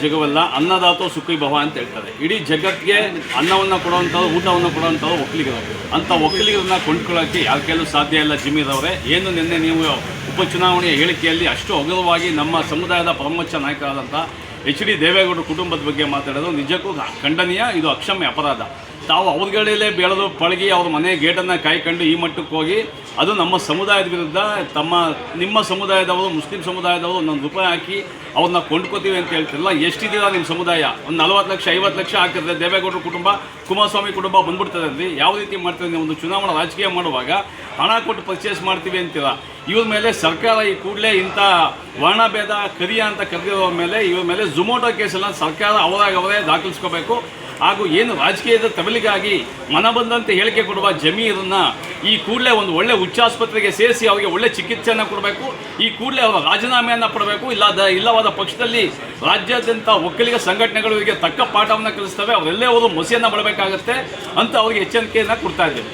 ಜಗವೆಲ್ಲ ಅನ್ನದಾತೋ ಸುಖಿ ಭವ ಅಂತ ಹೇಳ್ತಾರೆ. ಇಡೀ ಜಗತ್ತಿಗೆ ಅನ್ನವನ್ನು ಕೊಡುವಂಥದ್ದು, ಊಟವನ್ನು ಕೊಡುವಂಥದ್ದು ಒಕ್ಕಲಿಗರು. ಅಂಥ ಒಕ್ಕಲಿಗರನ್ನ ಕೊಂಡ್ಕೊಳ್ಳೋಕ್ಕೆ ಯಾರ ಕೈಲೂ ಸಾಧ್ಯ ಇಲ್ಲ. ಜಿಮ್ಮಿರವರೇ, ಏನು ನಿನ್ನೆ ನೀವು ಉಪಚುನಾವಣೆಯ ಹೇಳಿಕೆಯಲ್ಲಿ ಅಷ್ಟು ಅಗಲವಾಗಿ ನಮ್ಮ ಸಮುದಾಯದ ಪರಮೋಚ್ಚ ನಾಯಕರಾದಂಥ HD ದೇವೇಗೌಡರ ಕುಟುಂಬದ ಬಗ್ಗೆ ಮಾತಾಡೋದು ನಿಜಕ್ಕೂ ಖಂಡನೀಯ. ಇದು ಅಕ್ಷಮ್ಯ ಅಪರಾಧ. ತಾವು ಅವ್ರಗಳಲ್ಲೇ ಬೆಳೆದು ಪಳಗಿ ಅವ್ರ ಮನೆ ಗೇಟನ್ನು ಕಾಯ್ಕೊಂಡು ಈ ಮಟ್ಟಕ್ಕೆ ಹೋಗಿ ಅದು ನಮ್ಮ ಸಮುದಾಯದ ವಿರುದ್ಧ ನಿಮ್ಮ ಸಮುದಾಯದವರು, ಮುಸ್ಲಿಂ ಸಮುದಾಯದವರು ಒಂದೊಂದು ರೂಪಾಯಿ ಹಾಕಿ ಅವ್ರನ್ನ ಕೊಂಡ್ಕೋತೀವಿ ಅಂತ ಹೇಳ್ತಿರಲ್ಲ. ಎಷ್ಟಿದ್ದೀರಾ ನಿಮ್ಮ ಸಮುದಾಯ? ಒಂದು 40 ಲಕ್ಷ 50 ಲಕ್ಷ ಹಾಕಿದ್ರೆ ದೇವೇಗೌಡರ ಕುಟುಂಬ, ಕುಮಾರಸ್ವಾಮಿ ಕುಟುಂಬ ಬಂದ್ಬಿಡ್ತದೆ ಅಂದ್ರಿ. ಯಾವ ರೀತಿ ಮಾಡ್ತೀವಿ ನೀವು? ಒಂದು ಚುನಾವಣಾ ರಾಜಕೀಯ ಮಾಡುವಾಗ ಹಣ ಕೊಟ್ಟು ಪರ್ಚೇಸ್ ಮಾಡ್ತೀವಿ ಅಂತೀರ. ಇವ್ರ ಮೇಲೆ ಸರ್ಕಾರ ಈ ಕೂಡಲೇ ಇಂಥ ವರ್ಣಭೇದ ಕರಿಯ ಅಂತ ಕರೆದಿರೋ ಮೇಲೆ ಇವ್ರ ಮೇಲೆ ಝೊಮೊಟೊ ಕೇಸನ್ನು ಸರ್ಕಾರ ಅವರೇ ದಾಖಲಿಸ್ಕೋಬೇಕು. ಹಾಗೂ ಏನು ರಾಜಕೀಯದ ತಬಲಿಗಾಗಿ ಮನ ಬಂದಂತೆ ಹೇಳಿಕೆ ಕೊಡುವ ಜಮೀರನ್ನು ಈ ಕೂಡಲೇ ಒಂದು ಒಳ್ಳೆ ಉಚ್ಚಾಸ್ಪತ್ರೆಗೆ ಸೇರಿಸಿ ಅವರಿಗೆ ಒಳ್ಳೆ ಚಿಕಿತ್ಸೆಯನ್ನು ಕೊಡಬೇಕು. ಈ ಕೂಡಲೇ ಅವರ ರಾಜೀನಾಮೆಯನ್ನು ಕೊಡಬೇಕು. ಇಲ್ಲವಾದ ಪಕ್ಷದಲ್ಲಿ ರಾಜ್ಯಾದ್ಯಂತ ಒಕ್ಕಲಿಗ ಸಂಘಟನೆಗಳು ಇವರಿಗೆ ತಕ್ಕ ಪಾಠವನ್ನು ಕಲಿಸ್ತವೆ. ಅವರೆಲ್ಲೇ ಅವರು ಮೊಸೆಯನ್ನು ಬಳಬೇಕಾಗತ್ತೆ ಅಂತ ಅವರಿಗೆ ಎಚ್ಚರಿಕೆಯನ್ನು ಕೊಡ್ತಾ ಇದ್ದೇವೆ.